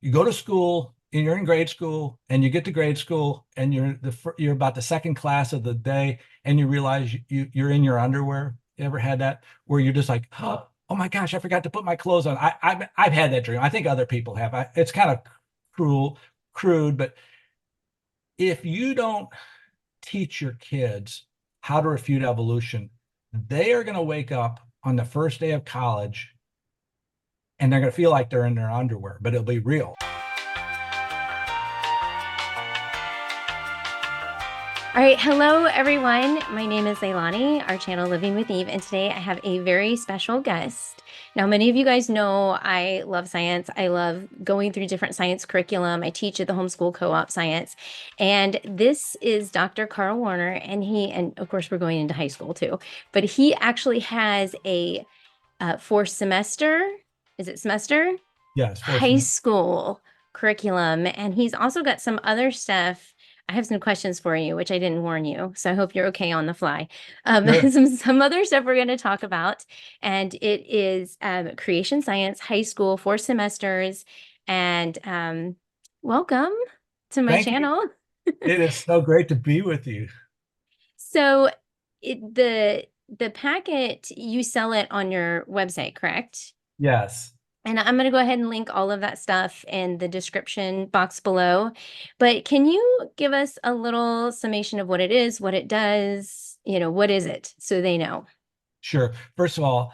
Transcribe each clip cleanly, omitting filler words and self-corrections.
you go to school and you're in grade school and you get to grade school and you're about the second class of the day and you realize you're in your underwear. You ever had that where you're just like, oh my gosh, I forgot to put my clothes on. I've had that dream. I think other people have. It's kind of cruel, crude, but if you don't teach your kids how to refute evolution, they are going to wake up on the first day of college and they're going to feel like they're in their underwear, but it'll be real. All right, hello everyone. My name is Leilani, our channel Living with Eve, and today I have a very special guest. Now, many of you guys know I love science. I love going through different science curriculum. I teach at the Homeschool Co-op Science, and this is Dr. Carl Werner, and of course we're going into high school too, but he actually has a fourth semester, is it semester? Yes, High forcing school curriculum, and he's also got some other stuff. I have some questions for you, which I didn't warn you, so I hope you're okay on the fly. Sure. Some other stuff we're going to talk about, and it is creation science, high school, 4 semesters, and welcome to my Thank you. channel. It is so great to be with you. So the packet you sell it on your website, correct? Yes, And I'm going to go ahead and link all of that stuff in the description box below. But can you give us a little summation of what it is, what it does, what is it, so they know? sure. First of all,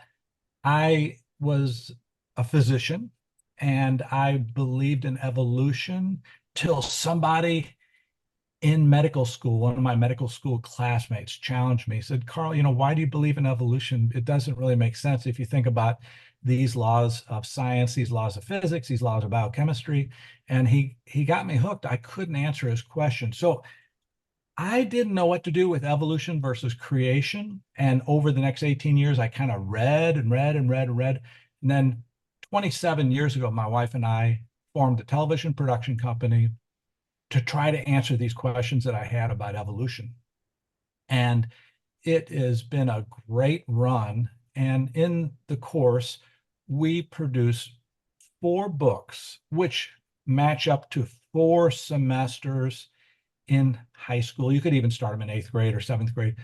I was a physician and I believed in evolution till somebody in medical school, one of my medical school classmates challenged me, said, Carl, why do you believe in evolution? It doesn't really make sense if you think about these laws of science, these laws of physics, these laws of biochemistry. And he got me hooked. I couldn't answer his question. So I didn't know what to do with evolution versus creation. And over the next 18 years, I kind of read and read and read and read. And then 27 years ago, my wife and I formed a television production company to try to answer these questions that I had about evolution. And it has been a great run. And in the course, we produce 4 books, which match up to 4 semesters in high school. You could even start them in 8th grade or 7th grade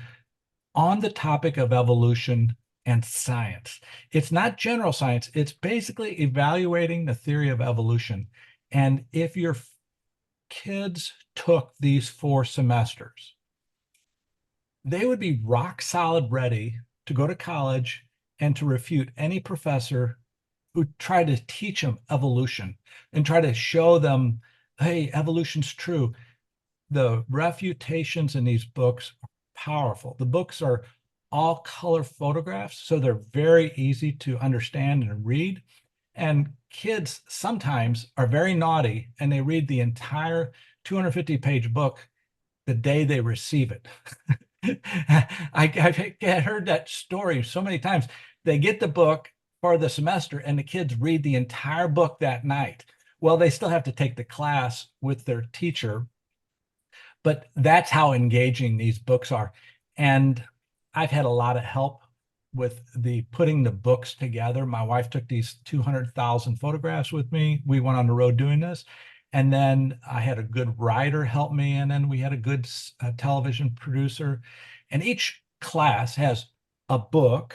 on the topic of evolution and science. It's not general science, it's basically evaluating the theory of evolution. And if your kids took these 4 semesters, they would be rock solid ready to go to college and to refute any professor who tried to teach them evolution and try to show them, hey, evolution's true. The refutations in these books are powerful. The books are all color photographs, so they're very easy to understand and read. And kids sometimes are very naughty and they read the entire 250-page book the day they receive it. I've heard that story so many times. They get the book for the semester and the kids read the entire book that night. Well, they still have to take the class with their teacher, but that's how engaging these books are. And I've had a lot of help with the putting the books together. My wife took these 200,000 photographs with me. We went on the road doing this. And then I had a good writer help me. And then we had a good television producer. And each class has a book,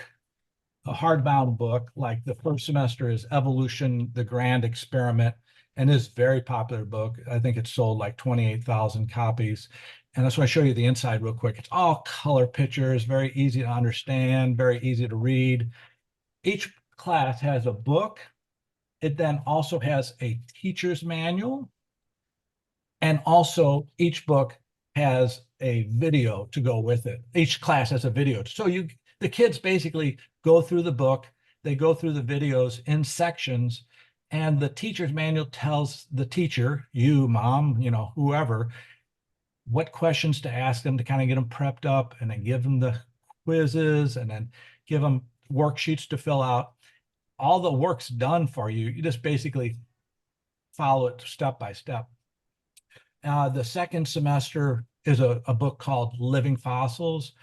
a hardbound book. Like the first semester is Evolution, the Grand Experiment, and this very popular book. I think it sold like 28,000 copies. And that's why I show you the inside real quick. It's all color pictures, very easy to understand, very easy to read. Each class has a book. It then also has a teacher's manual. And also each book has a video to go with it. Each class has a video. So the kids basically go through the book, they go through the videos in sections, and the teacher's manual tells the teacher, you, mom, whoever, what questions to ask them to kind of get them prepped up, and then give them the quizzes, and then give them worksheets to fill out. All the work's done for you. You just basically follow it step by step. The second semester is a book called Living Fossils,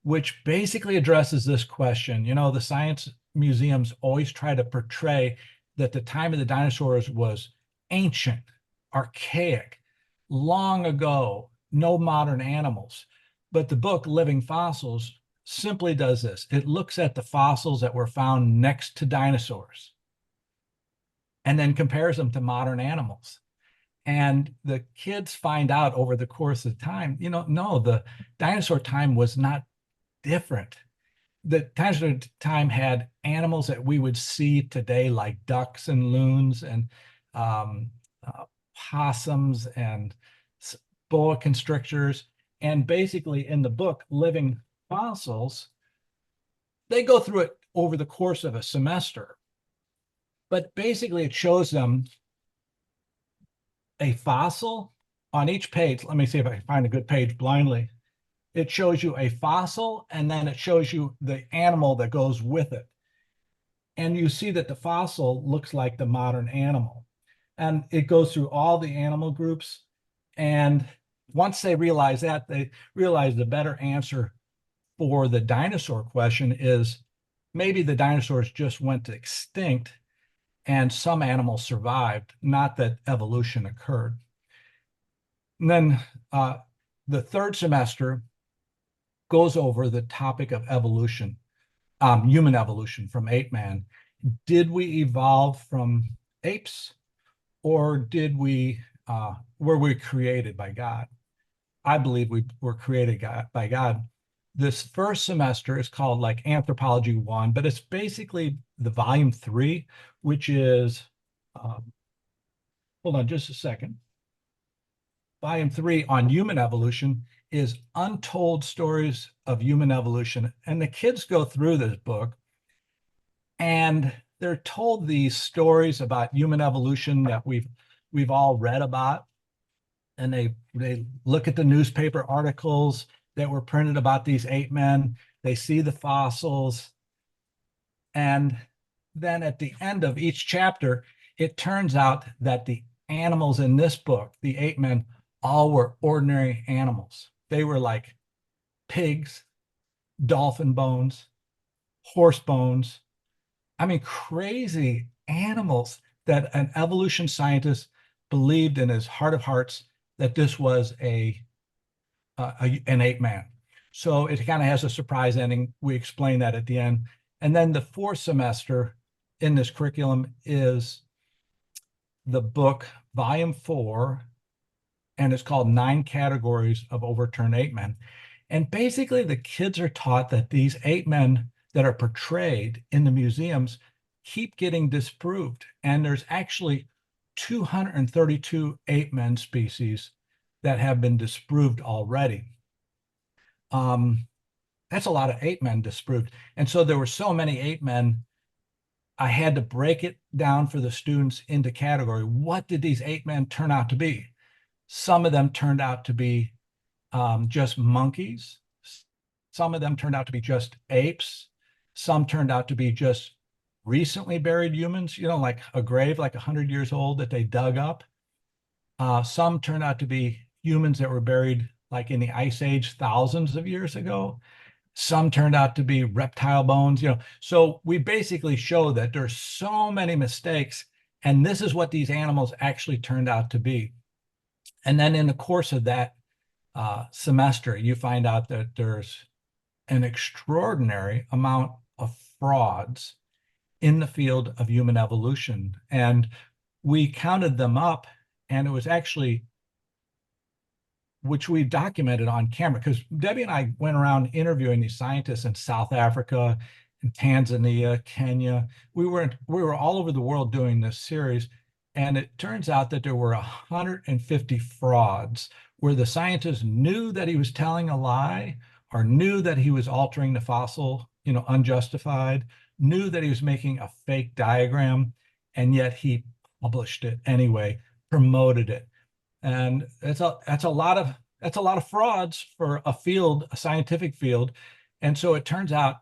which basically addresses this question. The science museums always try to portray that the time of the dinosaurs was ancient, archaic, long ago, no modern animals. But the book Living Fossils simply does this. It looks at the fossils that were found next to dinosaurs and then compares them to modern animals. And the kids find out over the course of time, no, the dinosaur time was not different. The dinosaur time had animals that we would see today, like ducks and loons and um, possums and boa constrictors. And basically, in the book, Living Fossils, they go through it over the course of a semester. But basically, it shows them a fossil on each page. Let me see if I can find a good page blindly. It shows you a fossil, and then it shows you the animal that goes with it. And you see that the fossil looks like the modern animal. And it goes through all the animal groups. And once they realize that, they realize the better answer for the dinosaur question is maybe the dinosaurs just went extinct and some animals survived, not that evolution occurred. And then the third semester goes over the topic of evolution, human evolution from ape man. Did we evolve from apes, or were we created by God? I believe we were created by God. This first semester is called like Anthropology 1, but it's basically the volume 3, which is, hold on just a second. Volume 3 on human evolution is Untold Stories of Human Evolution. And the kids go through this book and they're told these stories about human evolution that we've all read about. And they look at the newspaper articles that were printed about these ape men. They see the fossils. And then at the end of each chapter, it turns out that the animals in this book, the ape men, all were ordinary animals. They were like pigs, dolphin bones, horse bones. I mean, crazy animals that an evolution scientist believed in his heart of hearts that this was an ape man. So it kind of has a surprise ending. We explain that at the end. And then the fourth semester in this curriculum is the book, volume 4, and it's called 9 Categories of Overturned Ape Men. And basically, the kids are taught that these ape men that are portrayed in the museums keep getting disproved. And there's actually 232 ape men species that have been disproved already. That's a lot of ape men disproved. And so there were so many ape men, I had to break it down for the students into category. What did these ape men turn out to be? Some of them turned out to be just monkeys. Some of them turned out to be just apes. Some turned out to be just recently buried humans, like a grave, like 100 years old that they dug up. Some turned out to be humans that were buried like in the Ice Age thousands of years ago. Some turned out to be reptile bones, So we basically show that there's so many mistakes, and this is what these animals actually turned out to be. And then in the course of that semester, you find out that there's an extraordinary amount of frauds in the field of human evolution. And we counted them up, and it was actually, which we documented on camera, because Debbie and I went around interviewing these scientists in South Africa, in Tanzania, Kenya. We were all over the world doing this series. And it turns out that there were 150 frauds where the scientist knew that he was telling a lie, or knew that he was altering the fossil, unjustified, knew that he was making a fake diagram, and yet he published it anyway, promoted it. And that's a lot of frauds for a scientific field. And so it turns out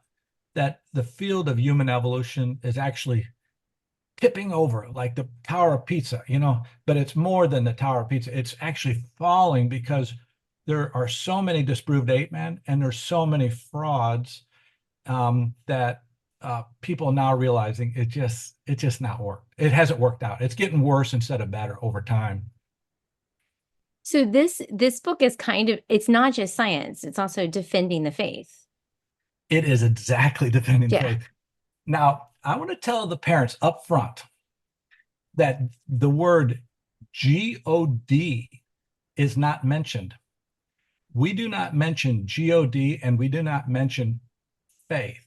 that the field of human evolution is actually tipping over like the Tower of Pisa, but it's more than the Tower of Pisa. It's actually falling because there are so many disproved ape men and there's so many frauds that people now realizing it just not worked. It hasn't worked out. It's getting worse instead of better over time. So this book is kind of, it's not just science, it's also defending the faith. It is exactly defending the Yeah. faith. Now, I want to tell the parents up front that the word God is not mentioned. We do not mention God and we do not mention faith.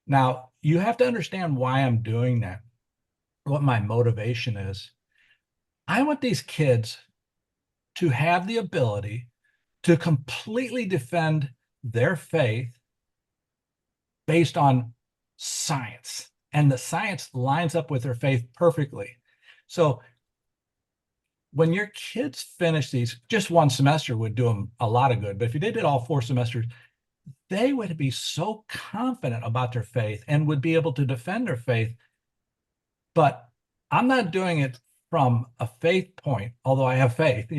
Now, you have to understand why I'm doing that, what my motivation is. I want these kids to have the ability to completely defend their faith based on science. And the science lines up with their faith perfectly. So when your kids finish these, just one semester would do them a lot of good. But if you did it all 4 semesters, they would be so confident about their faith and would be able to defend their faith. But I'm not doing it from a faith point, although I have faith,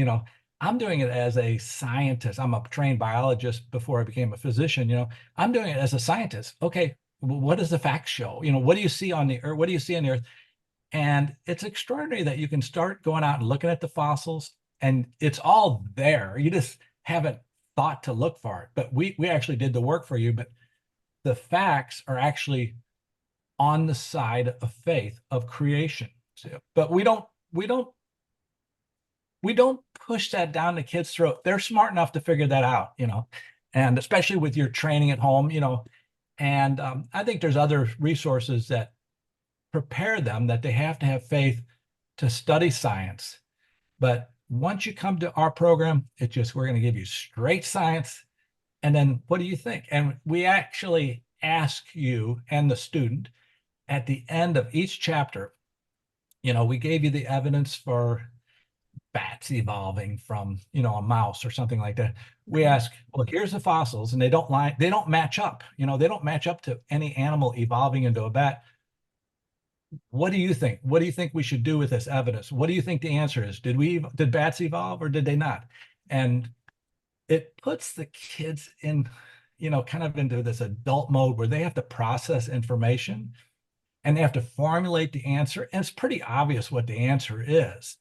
I'm doing it as a scientist. I'm a trained biologist before I became a physician, I'm doing it as a scientist. Okay, what does the facts show? What do you see on the earth? What do you see on the earth? And it's extraordinary that you can start going out and looking at the fossils and it's all there. You just haven't thought to look for it. But we actually did the work for you. But the facts are actually on the side of faith, of creation. But we don't push that down the kids' throat. They're smart enough to figure that out, and especially with your training at home, and I think there's other resources that prepare them that they have to have faith to study science. But once you come to our program, we're going to give you straight science. And then what do you think? And we actually ask you and the student at the end of each chapter, we gave you the evidence for bats evolving from, a mouse or something like that. We ask, well, here's the fossils, and they don't match up, they don't match up to any animal evolving into a bat. What do you think? What do you think we should do with this evidence? What do you think the answer is? Did bats evolve or did they not? And it puts the kids in, kind of into this adult mode where they have to process information and they have to formulate the answer. And it's pretty obvious what the answer is,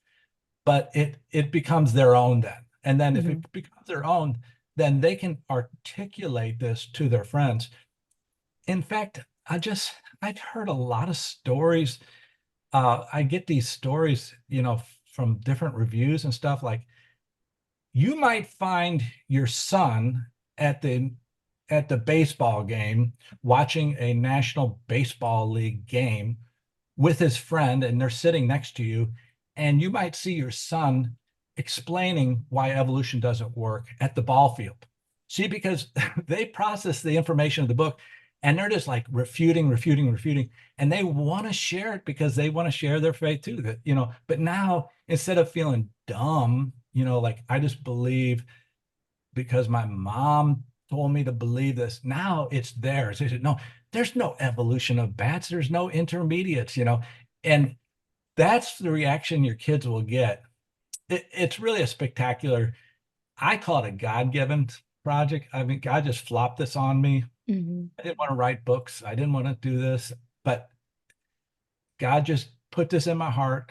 but it becomes their own then. And then if it becomes their own, then they can articulate this to their friends. In fact, I've heard a lot of stories. I get these stories, from different reviews and stuff. Like, you might find your son at the baseball game, watching a National Baseball League game with his friend, and they're sitting next to you, and you might see your son explaining why evolution doesn't work at the ball field. See, because they process the information of the book and they're just like refuting, and they want to share it because they want to share their faith too. But now instead of feeling dumb, like I just believe because my mom told me to believe this, now it's theirs. They said, no, there's no evolution of bats. There's no intermediates, and that's the reaction your kids will get. It's really a spectacular, I call it a God-given project. I mean, God just flopped this on me. I didn't want to write books. I didn't want to do this, but God just put this in my heart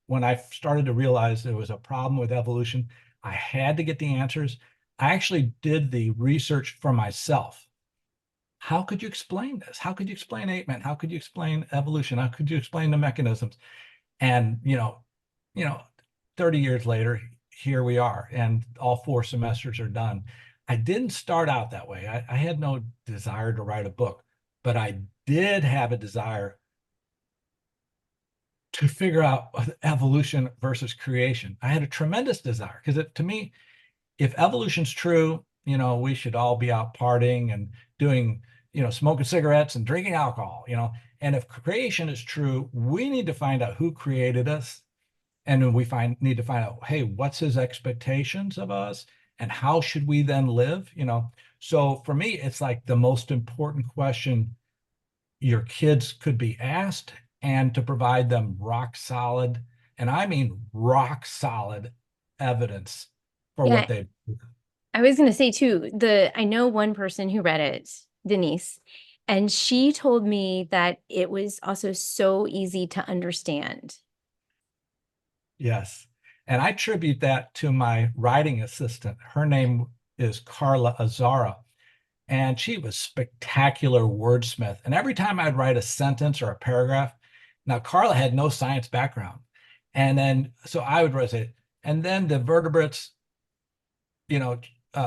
when I started to realize there was a problem with evolution. I had to get the answers. I actually did the research for myself. How could you explain this? How could you explain ape man? How could you explain evolution? How could you explain the mechanisms? And 30 years later, here we are, and all 4 semesters are done. I didn't start out that way. I had no desire to write a book, but I did have a desire to figure out evolution versus creation. I had a tremendous desire because to me, if evolution's true, we should all be out partying and doing, smoking cigarettes and drinking alcohol. And if creation is true, we need to find out who created us. And then need to find out, hey, what's his expectations of us? And how should we then live? So for me, it's like the most important question your kids could be asked, and to provide them rock solid, and I mean rock solid evidence for Yeah, what they do. I was going to say too, I know one person who read it, Denise, And she told me that it was also so easy to understand. Yes. And I attribute that to my writing assistant. Her name is Carla Azara, and she was spectacular wordsmith. And every time I'd write a sentence or a paragraph, now Carla had no science background. And then, so I would write it, and then the vertebrates, you know,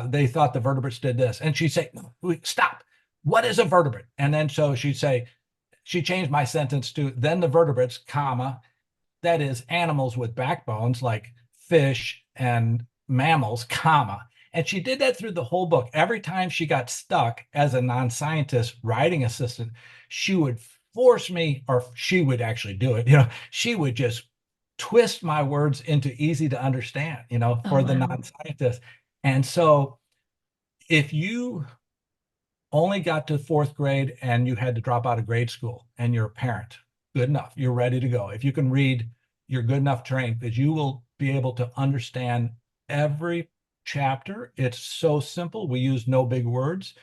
they thought the vertebrates did this. And she'd say, "No, stop. What is a vertebrate?" And then so she'd say, she changed my sentence to then the vertebrates, comma, that is animals with backbones like fish and mammals, comma. And she did that through the whole book. Every time she got stuck as a non-scientist writing assistant, she would force me, or she would actually do it, she would just twist my words into easy to understand, Oh, for the wow. non-scientist. And so if you only got to fourth grade and you had to drop out of grade school and you're a parent, good enough. You're ready to go. If you can read, you're good enough trained because you will be able to understand every chapter. It's so simple. We use no big words.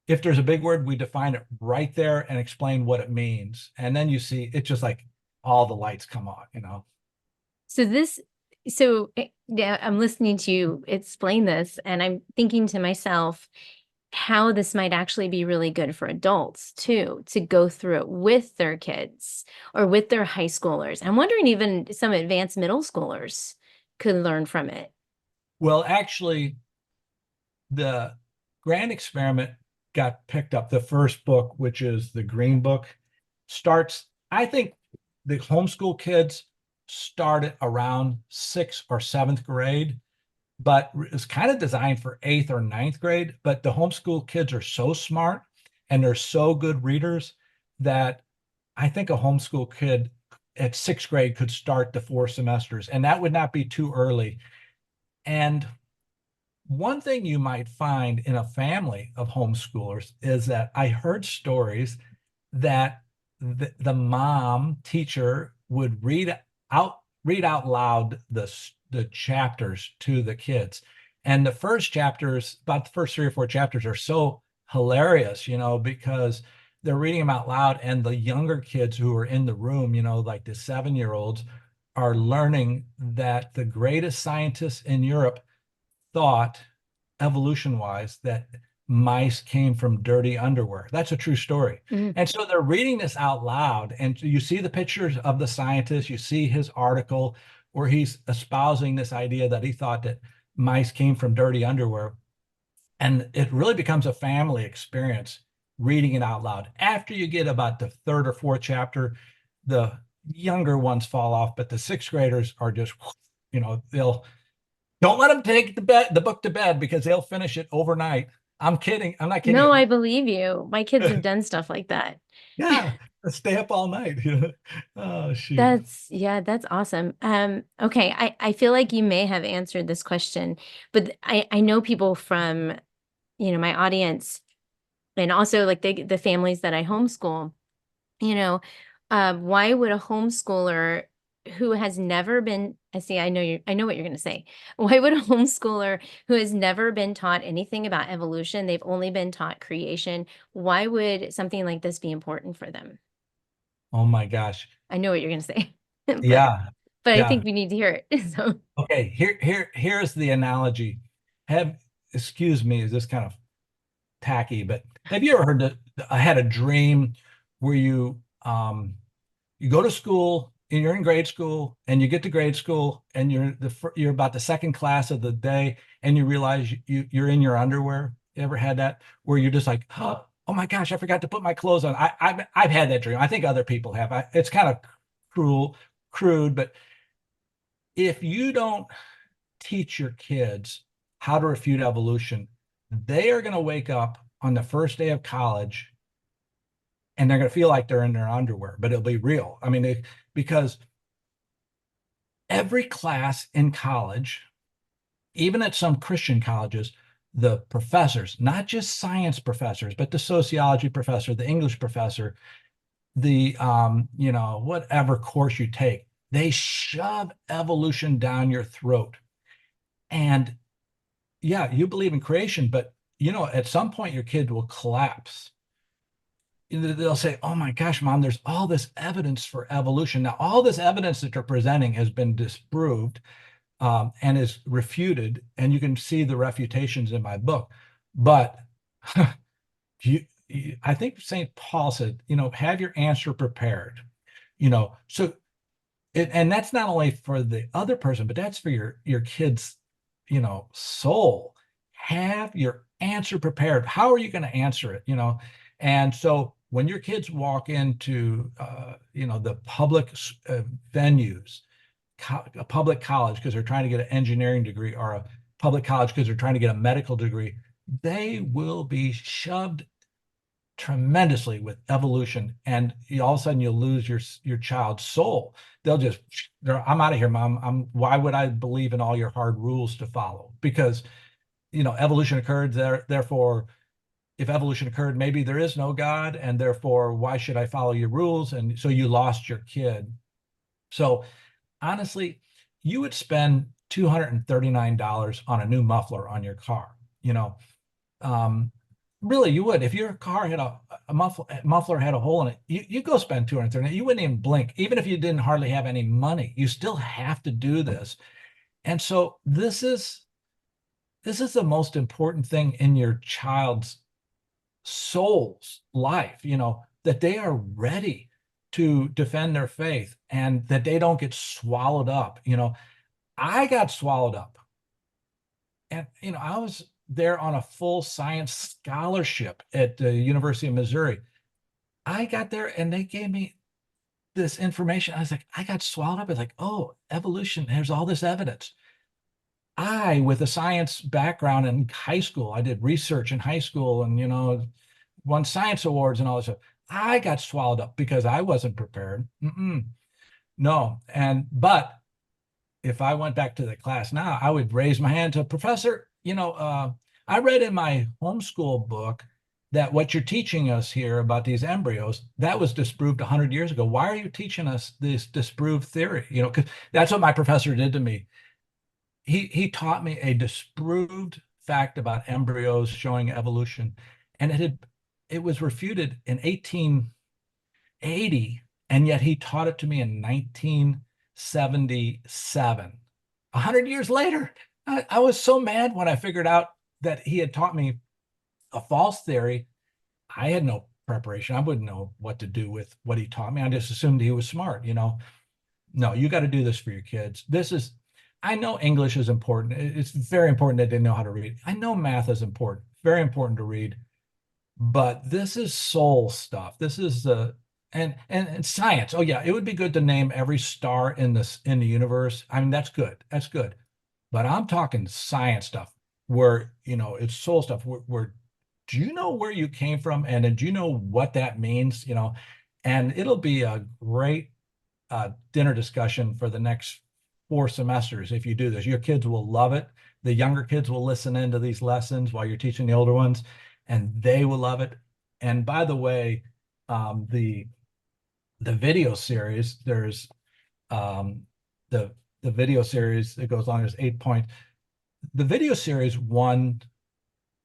If there's a big word, we define it right there and explain what it means. And then you see it's just like all the lights come on. So yeah, I'm listening to you explain this, and I'm thinking to myself how this might actually be really good for adults too, to go through it with their kids or with their high schoolers. I'm wondering even some advanced middle schoolers could learn from it. Well, actually, the grand experiment got picked up. The first book, which is the Green Book, starts, I think the homeschool kids started around sixth or seventh grade, but it's kind of designed for eighth or ninth grade. But the homeschool kids are so smart and they're so good readers that I think a homeschool kid at sixth grade could start the 4 semesters, and that would not be too early. And one thing you might find in a family of homeschoolers is that I heard stories that the mom teacher would read out loud the chapters to the kids. And the first chapters, about the first 3 or 4 chapters, are so hilarious, because they're reading them out loud, and the younger kids who are in the room, like the 7-year-olds, are learning that the greatest scientists in Europe thought, evolution wise, that mice came from dirty underwear. That's a true story. Mhm. And so they're reading this out loud, and you see the pictures of the scientist, you see his article where he's espousing this idea that he thought that mice came from dirty underwear. And it really becomes a family experience reading it out loud. After you get about the third or fourth chapter, the younger ones fall off, but the sixth graders are just, they'll don't let them take the book to bed because they'll finish it overnight. I'm kidding. I'm not No, kidding. I believe you. My kids have done stuff like that. Yeah, stay up all night. Oh, shoot. Yeah, that's awesome. Okay, I feel like you may have answered this question, but I know people from, my audience, and also like the families that I homeschool, you know, why would a homeschooler who has never been, I know what you're going to say. Why would a homeschooler who has never been taught anything about evolution, they've only been taught creation, why would something like this be important for them? Oh my gosh. I know what you're going to say, but Yeah. I Yeah. think we need to hear it. So, Okay. Here's the analogy. Have, excuse me, is this kind of tacky, but have you ever heard that I had a dream where you go to school and you're in grade school and you get to grade school and you're about the second class of the day and you realize you're in your underwear. You ever had that where you're just like, oh my gosh, I forgot to put my clothes on. I've had that dream. I think other people have. It's kind of crude, but if you don't teach your kids how to refute evolution, they are going to wake up on the first day of college and they're going to feel like they're in their underwear, but it'll be real. I mean, because every class in college, even at some Christian colleges, the professors, not just science professors, but the sociology professor, the English professor, the whatever course you take, they shove evolution down your throat. And yeah, you believe in creation, but at some point your kid will collapse. they'll say, "Oh my gosh, mom, there's all this evidence for evolution." Now, all this evidence that they're presenting has been disproved, and is refuted, and you can see the refutations in my book. But I think St. Paul said, have your answer prepared. So and that's not only for the other person, but that's for your kid's, soul. Have your answer prepared. How are you going to answer it? And so when your kids walk into, the public venues, a public college because they're trying to get an engineering degree, or a public college because they're trying to get a medical degree, they will be shoved tremendously with evolution, and all of a sudden you'll lose your child's soul. They'll just, I'm out of here, mom. Why would I believe in all your hard rules to follow? Because evolution occurred there, therefore, if evolution occurred, maybe there is no God, and therefore why should I follow your rules? And so you lost your kid. So honestly, you would spend $239 on a new muffler on your car. Um, really, you would. If your car had a muffler had a hole in it, you go spend 230. You wouldn't even blink, even if you didn't hardly have any money. You still have to do this. And so this is the most important thing in your child's soul's life, that they are ready to defend their faith and that they don't get swallowed up. I got swallowed up, and I was there on a full science scholarship at the University of Missouri. I got there and they gave me this information. I was like, I got swallowed up. It's like, oh, evolution, there's all this evidence. With a science background in high school, I did research in high school and, won science awards and all this stuff. I got swallowed up because I wasn't prepared. No. But if I went back to the class now, I would raise my hand to professor. I read in my homeschool book that what you're teaching us here about these embryos, that was disproved 100 years ago. Why are you teaching us this disproved theory? Because that's what my professor did to me. He taught me a disproved fact about embryos showing evolution, and it was refuted in 1880, and yet he taught it to me in 1977. 100 years later, I was so mad when I figured out that he had taught me a false theory. I had no preparation. I wouldn't know what to do with what he taught me. I just assumed he was smart. No, you got to do this for your kids. I know English is important. It's very important that they know how to read. I know math is important, very important to read, but this is soul stuff. This is and science. Oh yeah, it would be good to name every star in the universe. I mean, that's good. That's good. But I'm talking science stuff where, it's soul stuff where do you know where you came from? And do you know what that means? And it'll be a great dinner discussion for the next 4 semesters if you do this. Your kids will love it. The younger kids will listen into these lessons while you're teaching the older ones, and they will love it. And by the way, the video series, there's the video series that goes on, there's 8 points. The video series won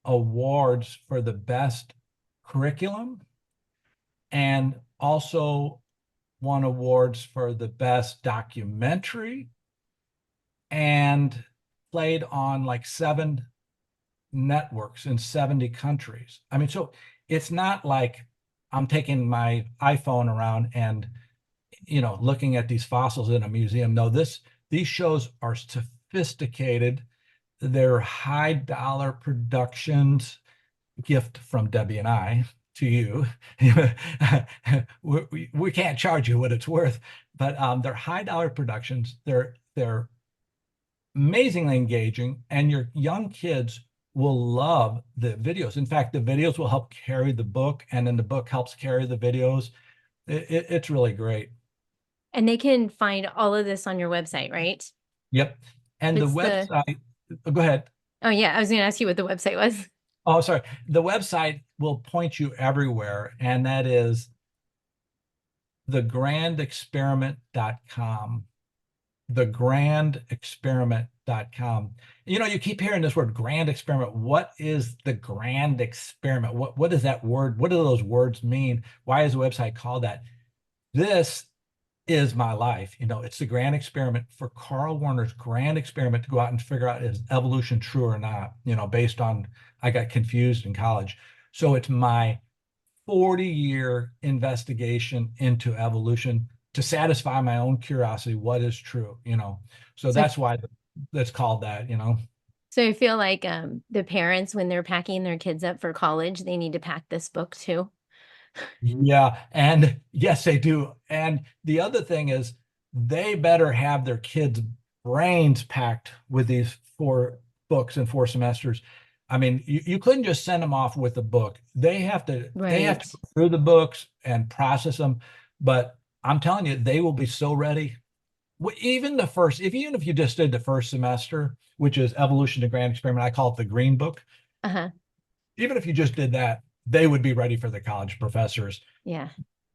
awards for the best curriculum, and also won awards for the best documentary, and played on like 7 networks in 70 countries. I mean, so it's not like I'm taking my iPhone around and, looking at these fossils in a museum. No, these shows are sophisticated. They're high dollar productions. Gift from Debbie and I to you. we can't charge you what it's worth, but they're high dollar productions. They're amazingly engaging, and your young kids will love the videos. In fact, the videos will help carry the book, and then the book helps carry the videos. It's really great. And they can find all of this on your website, right? Yep. And the It's the website, go ahead. Oh yeah, I was going to ask you what the website was. Oh, sorry. The website will point you everywhere, and that is thegrandexperiment.com. Thegrandexperiment.com. PRESCHOOL.com. You know, you keep hearing this word grand experiment. What is the grand experiment? What is that word? What do those words mean? Why is the website called that? This is my life. You know, it's the grand experiment for Carl Werner's grand experiment to go out and figure out is evolution true or not, you know, based on I got confused in college. So it's my 40-year investigation into evolution to satisfy my own curiosity. What is true, you know? So So, that's why that's called that, you know? so I feel like the parents, when they're packing their kids up for college, they need to pack this book too. Yeah, and yes, they do. And the other thing is they better have their kids' brains packed with these 4 books in 4 semesters. I mean, you couldn't just send them off with a book. They have to Right. go through the books and process them. But I'm telling you, they will be so ready. Even the first, even if you just did the first semester, which is Evolution to Grand Experiment, I call it the Green Book. Uh-huh. Even if you just did that, they would be ready for the college professors. Yeah.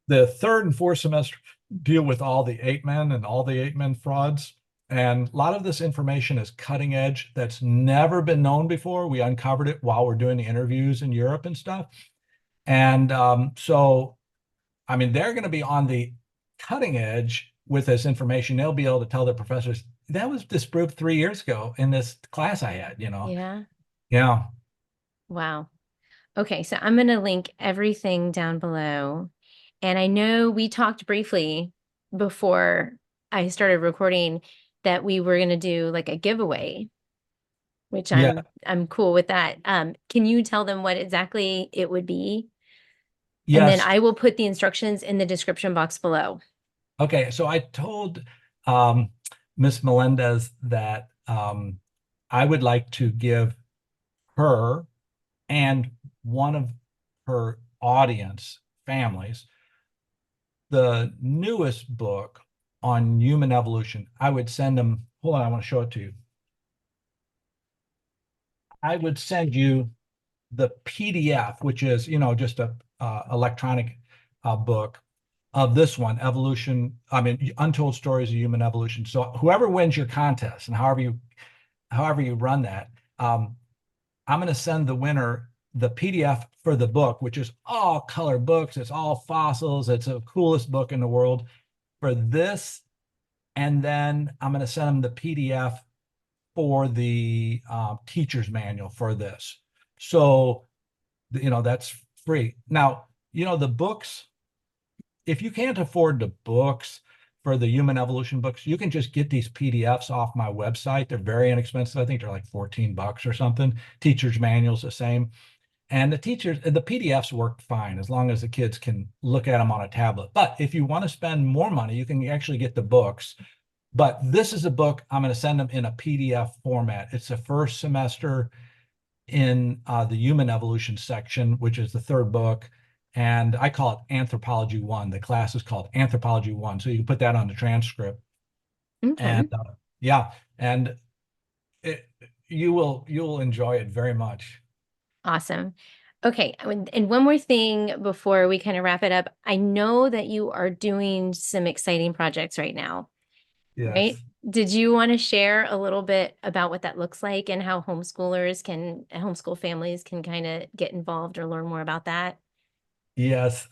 The third and fourth semester deal with all the ape men and all the ape men frauds. And a lot of this information is cutting edge that's never been known before. We uncovered it while we're doing the interviews in Europe and stuff. And so, I mean, they're going to be on the cutting edge with this information. They'll be able to tell their professors, that was disproved 3 years ago in this class I had, you know? Yeah. Yeah. Wow. Okay, so I'm going to link everything down below. And I know we talked briefly before I started recording that we were going to do like a giveaway, which Yeah. I'm cool with that. Can you tell them what exactly it would be? And then Yes. I will put the instructions in the description box below. Okay, so I told um, Miss Melendez that I would like to give her and one of her audience families the newest book on human evolution. I would send them, hold on, I want to show it to you. I would send you the PDF, which is, you know, just a electronic book of this one, Evolution. I mean, Untold Stories of Human Evolution. So whoever wins your contest and however you run that, I'm going to send the winner the PDF for the book, which is all color books. It's all fossils. It's the coolest book in the world for this. And then I'm going to send them the PDF for the teacher's manual for this. So, you know, that's free. Now, you know, the books, if you can't afford the books for the human evolution books, you can just get these PDFs off my website. They're very inexpensive. I think they're like $14 or something. Teacher's manuals the same. And the PDFs work fine as long as the kids can look at them on a tablet. But if you want to spend more money, you can actually get the books. But this is a book I'm going to send them in a PDF format. It's the first semester in the human evolution section, which is the third book. And I call it Anthropology 1. The class is called Anthropology 1. So you can put that on the transcript. Okay. And yeah, and it, you'll enjoy it very much. Awesome. Okay, and one more thing before we kind of wrap it up. I know that you are doing some exciting projects right now, right? Yes. Did you want to share a little bit about what that looks like and how homeschool families can kind of get involved or learn more about that? Yes.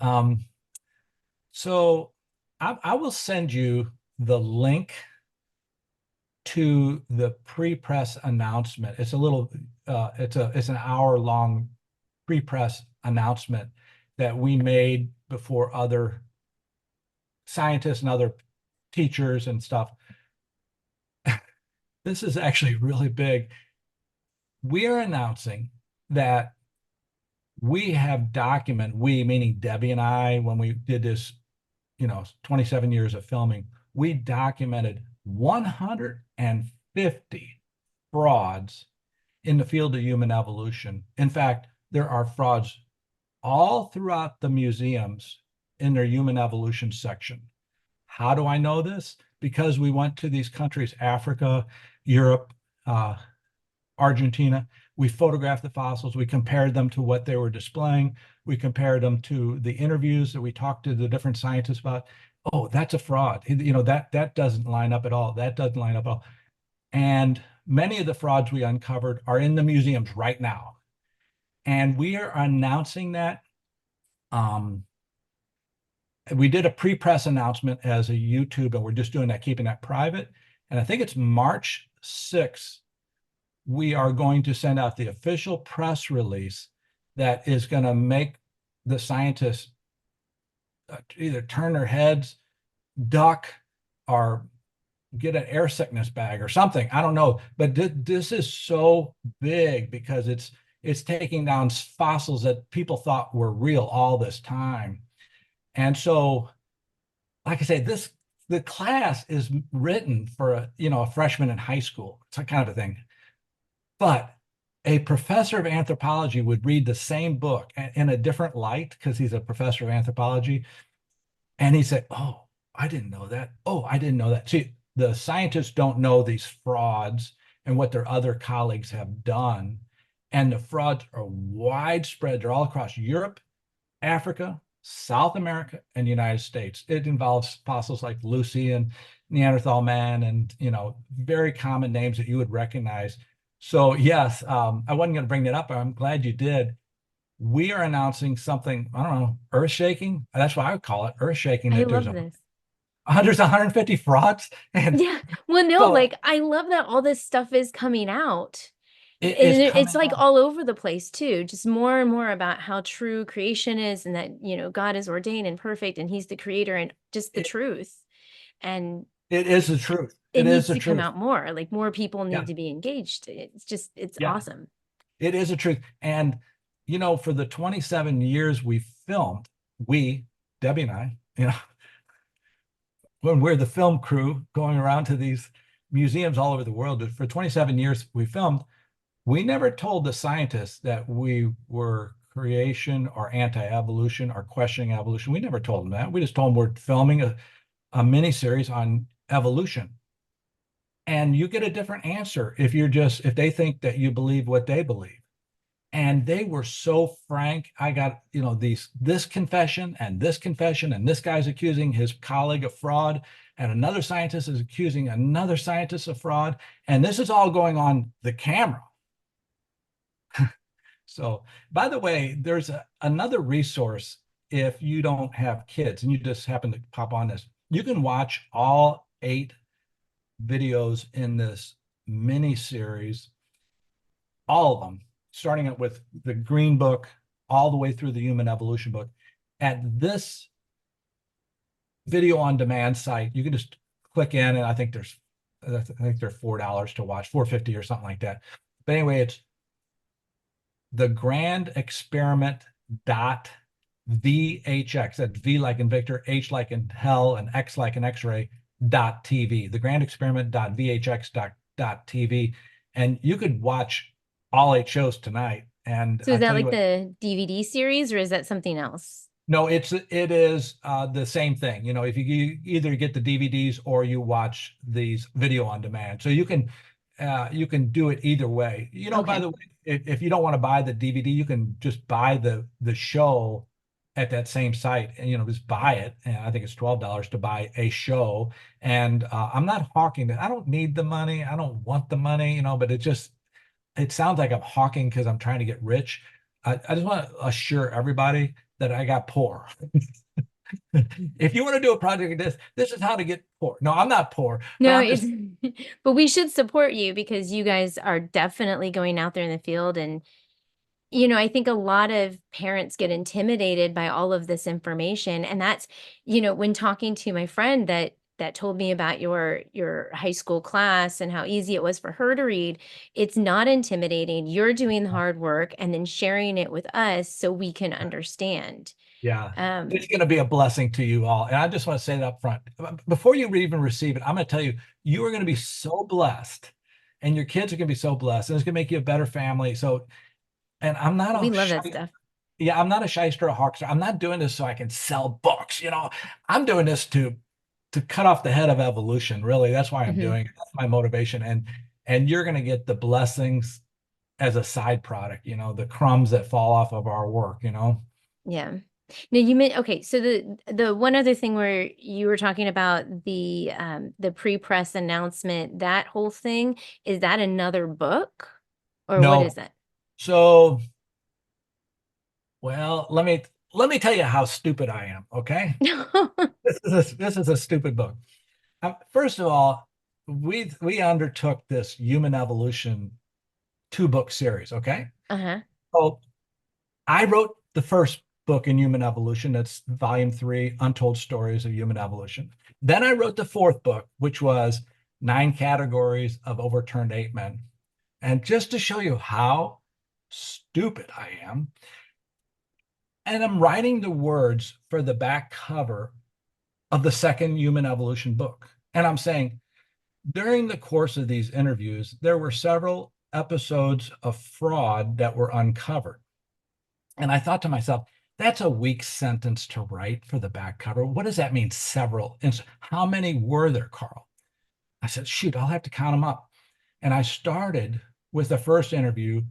So I will send you the link to the pre-press announcement. It's a little, it's an hour-long pre-press announcement that we made before other scientists and other teachers and stuff. This is actually really big. We are announcing that we meaning Debbie and I, when we did this, you know, 27 years of filming, we documented 150 frauds in the field of human evolution. In fact, there are frauds all throughout the museums in their human evolution section. How do I know this? Because we went to these countries, Africa, Europe, uh, Argentina. We photographed the fossils. We compared them to what they were displaying. We compared them to the interviews that we talked to the different scientists about. Oh, that's a fraud. You know, that doesn't line up at all. That doesn't line up at all. And many of the frauds we uncovered are in the museums right now. And we are announcing that. Um, we did a pre-press announcement as a YouTube, and we're just doing that, keeping that private. And I think it's March 6th, we are going to send out the official press release that is going to make the scientists either turn their heads, duck, or get an air sickness bag or something. I don't know, but this is so big because it's taking down fossils that people thought were real all this time. And so, like I say, the class is written for a freshman in high school. It's that kind of a thing. But a professor of anthropology would read the same book in a different light because he's a professor of anthropology. And he said, "Oh, I didn't know that. Oh, I didn't know that." See, the scientists don't know these frauds and what their other colleagues have done. And the frauds are widespread. They're all across Europe, Africa, South America, and the United States. It involves fossils like Lucy and Neanderthal man and, very common names that you would recognize. So yes, I wasn't going to bring that up, but I'm glad you did. We are announcing something, I don't know, earth shaking. That's what I would call it, earth shaking, I that there's love this. there's 150 frauds. And Yeah. Well, no, so like I love that all this stuff is coming out. And it is it's coming like out. all over the place too, just more and more about how true creation is and that, God is ordained and perfect and he's the creator and just the It, truth. And it is the truth. it It is needs the to come truth. out more. Like more people Yeah. need to be engaged. It's Yeah. awesome. It is a truth. And, for the 27 years we filmed, Debbie and I, when we're the film crew going around to these museums all over the world, for 27 years we filmed, we never told the scientists that we were creation or anti-evolution or questioning evolution. We never told them that. We just told them we're filming a mini series on evolution. And you get a different answer if they think that you believe what they believe. And they were so frank. I got, this confession and this confession, and this guy's accusing his colleague of fraud, and another scientist is accusing another scientist of fraud. And this is all going on the camera. So, by the way, there's another resource if you don't have kids and you just happen to pop on this. You can watch all 8 videos in this mini series, all of them, starting out with the Green Book all the way through the Human Evolution book. At this video on demand site, you can just click in, and I think they're $4 to watch, $4.50 or something like that. But anyway, it's the Grand Experiment dot VHX. That's V like in Victor, H like in hell, and X like in X-ray .tv. The Grand Experiment dot VHX dot TV, and you could watch all 8 shows tonight. And So I is that tell you like what, the DVD series or is that something else? no, it is the same thing. If you either get the DVDs or you watch these video on demand, so you can do it either way. By Okay. the way, if you don't want to buy the DVD, you can just buy the show at that same site, and just buy it. And I think it's $12 to buy a show. And I'm not hawking it. I don't need the money. I don't want the money. But it sounds like I'm hawking because I'm trying to get rich. I just want to assure everybody that I got poor. If you want to do a project like this is how to get poor. No, I'm not poor, but No, I'm it's just, but we should support you because you guys are definitely going out there in the field and I think a lot of parents get intimidated by all of this information and that's, when talking to my friend that told me about your high school class and how easy it was for her to read, it's not intimidating. You're doing the hard work and then sharing it with us so we can understand. yeah, Um, it's going to be a blessing to you all. And I just want to say that up front. Before you even receive it, I'm going to tell you, you are going to be so blessed, and your kids are going to be so blessed, and it's going to make you a better family. So, and I'm not we a love shy, that stuff. yeah, I'm not a shyster or a hawkster. I'm not doing this so I can sell books. I'm doing this to cut off the head of evolution. Really, that's why I'm Hmm. doing it. That's my motivation. And you're going to get the blessings as a side product. The crumbs that fall off of our work. Yeah. Now you meant okay, so the one other thing where you were talking about the pre-press announcement, that whole thing, is that another book or what is No. that? So, well, let me tell you how stupid I am, okay? This is a stupid book. First of all, we undertook this human evolution two-book series, okay? Uh-huh. So I wrote the first book in human evolution. That's volume three, Untold Stories of Human Evolution. Then I wrote the fourth book, which was Nine Categories of Overturned Ape Men. And just to show you how stupid I am, and I'm writing the words for the back cover of the second human evolution book. And I'm saying, during the course of these interviews, there were several episodes of fraud that were uncovered. And I thought to myself, that's a weak sentence to write for the back cover. What does that mean? Several. And how many were there, Carl? I said, shoot, I'll have to count them up. And I started with the first interview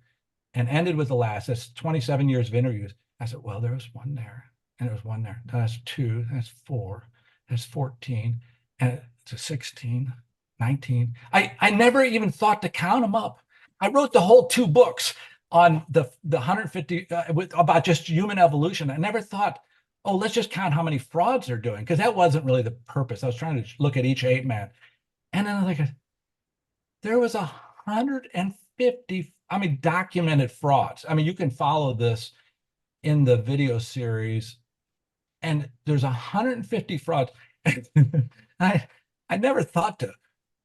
and ended with the last. That's 27 years of interviews. I said, well, there was one there, and there was one there. That's two, that's four, that's 14, and it's a 16, 19. I never even thought to count them up. I wrote the whole two books on the 150 about just human evolution. I never thought, oh, let's just count how many frauds they're doing, because that wasn't really the purpose. I was trying to look at each ape man. And then I was like, there was 150, I mean, documented frauds. I mean, you can follow this in the video series, and there's 150 frauds. I I never thought to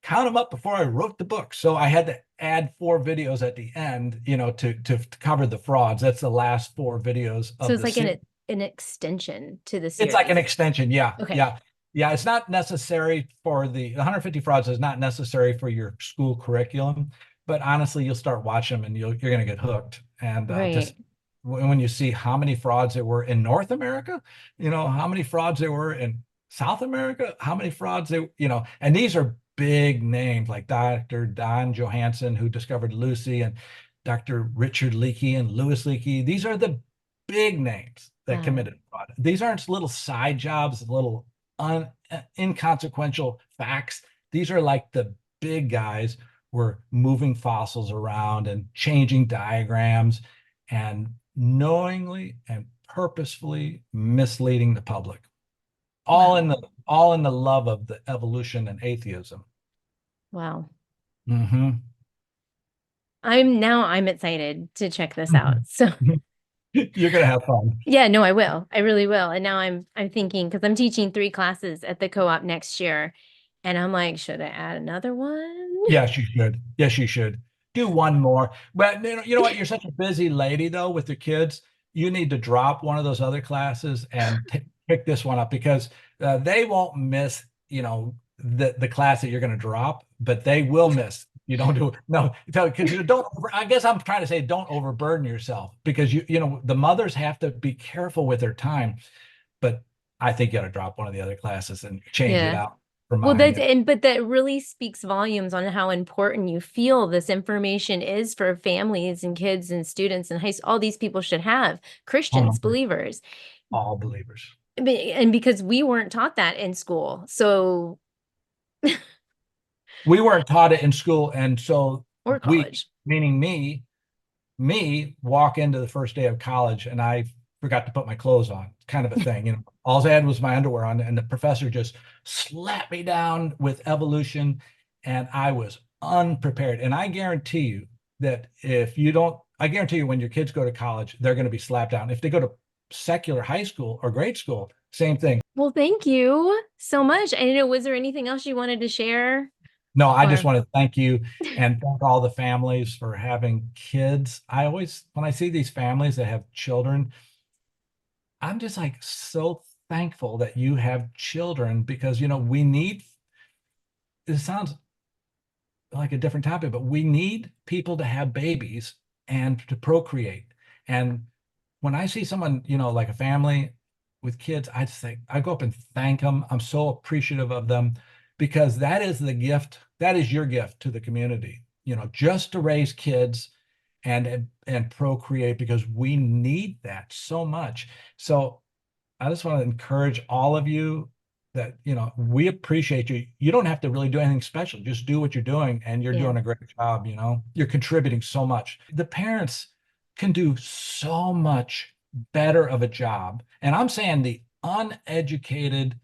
count them up before I wrote the book, so I had to add four videos at the end, to cover the frauds. That's the last four videos So of it's the like series. an extension to the It's like an series. extension. Yeah. Okay. Yeah. Yeah. It's not necessary for the 150 frauds is not necessary for your school curriculum, but honestly, you'll start watching them and you're going to get hooked. And just Right. when you see how many frauds there were in North America, how many frauds there were in South America, how many frauds and these are big names like Dr. Don Johansson, who discovered Lucy, and Dr. Richard Leakey and Louis Leakey. These are the big names that Wow. committed fraud. These aren't little side jobs, little inconsequential facts. These are like the big guys were moving fossils around and changing diagrams and knowingly and purposefully misleading the public. All in Wow. the all in the love of the evolution and atheism. Wow. Mm-hmm. I'm excited to check this out. So You're gonna have fun. yeah, no, I will. I really will. And now I'm thinking because I'm teaching three classes at the co-op next year, and I'm like, should I add another one? Yes, you should. Yes, you should. Do one more. But you know what? You're such a busy lady though with the kids. You need to drop one of those other classes and pick this one up, because they won't miss, the class that you're going to drop, but they will miss. You don't do no, because you don't. I guess I'm trying to say don't overburden yourself, because the mothers have to be careful with their time. But I think you got to drop one of the other classes and change it Yeah. out from Well, behind you. but that really speaks volumes on how important you feel this information is for families and kids and students and high school. All these people should have Christians, believers. All believers. And because we weren't taught that in school. So, We weren't taught it in school, and so or we, college. meaning me, walk into the first day of college and I forgot to put my clothes on, kind of a thing. All I had was my underwear on, and the professor just slapped me down with evolution, and I was unprepared. And I guarantee you that if you don't, I guarantee you when your kids go to college, they're going to be slapped down. If they go to secular high school or grade school, same thing. Well, thank you so much. I don't know, was there anything else you wanted to share? No, I just Or, want to thank you and thank all the families for having kids. When I see these families that have children, I'm just like so thankful that you have children, because, it sounds like a different topic, but we need people to have babies and to procreate. And when I see someone, like a family with kids, I just think I go up and thank them. I'm so appreciative of them, because that is the gift. That is your gift to the community, just to raise kids and procreate, because we need that so much. So I just want to encourage all of you that, we appreciate you. You don't have to really do anything special. Just do what you're doing, and you're Yeah. doing a great job. You're contributing so much. The parents can do so much better of a job. And I'm saying the uneducated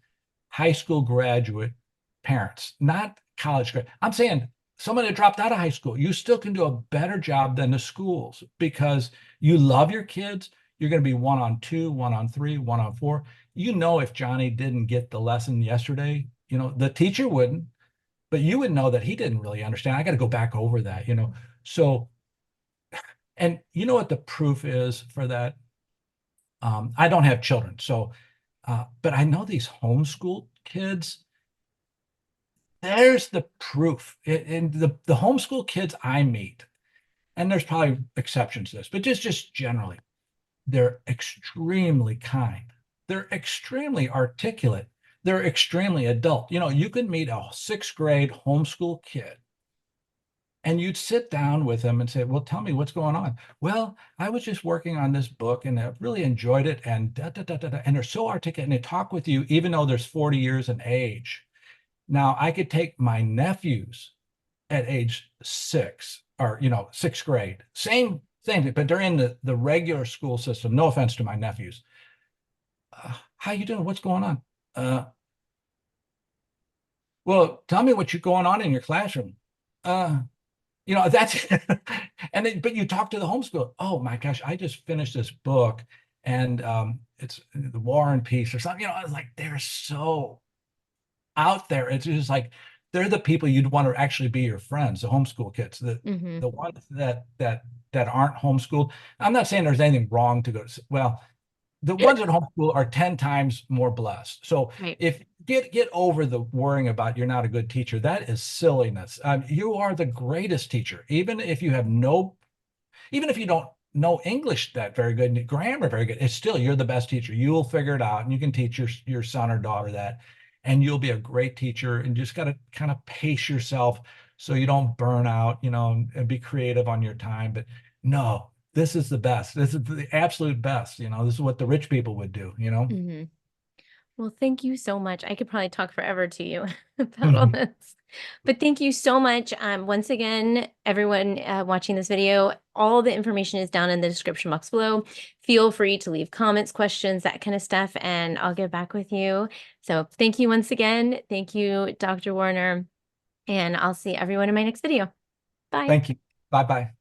high school graduate parents, not college grad. I'm saying someone that dropped out of high school, you still can do a better job than the schools because you love your kids. You're going to be 1-on-2, 1-on-3, 1-on-4. If Johnny didn't get the lesson yesterday, the teacher wouldn't, but you would know that he didn't really understand. I got to go back over that. So, and you know what the proof is for that? I don't have children, so, but I know these homeschool kids, there's the proof. And the homeschool kids I meet, and there's probably exceptions to this, but just generally, they're extremely kind. They're extremely articulate. They're extremely adult. You could meet a sixth grade homeschool kid and you'd sit down with them and say, well, tell me what's going on. Well, I was just working on this book and I really enjoyed it. And da, da, da, da, da. And they're so articulate and they talk with you, even though there's 40 years in age. Now, I could take my nephews at age 6 or, sixth grade, same thing, but they're in the regular school system. No offense to my nephews. How you doing? What's going on? Uh, well, tell me what's going on in your classroom. Uh, that's but you talk to the homeschool. Oh my gosh, I just finished this book, and it's the War and Peace or something. I was like, they're so out there. It's just like they're the people you'd want to actually be your friends, the homeschool kids, the Mm-hmm. the ones that aren't homeschooled. I'm not saying there's anything wrong to go. Well, the ones at homeschool are 10 times more blessed. So Right. if get over the worrying about you're not a good teacher, that is silliness. You are the greatest teacher, even if you don't know English that very good and grammar very good, it's still you're the best teacher. You will figure it out, and you can teach your son or daughter that, and you'll be a great teacher. And just got to kind of pace yourself so you don't burn out, and be creative on your time. But no, this is the best. This is the absolute best. This is what the rich people would do. Mm-hmm. Well, thank you so much. I could probably talk forever to you about all this. But thank you so much. Once again, everyone watching this video, all the information is down in the description box below. Feel free to leave comments, questions, that kind of stuff, and I'll get back with you. So thank you once again. Thank you, Dr. Werner, and I'll see everyone in my next video. Bye. Thank you. Bye bye.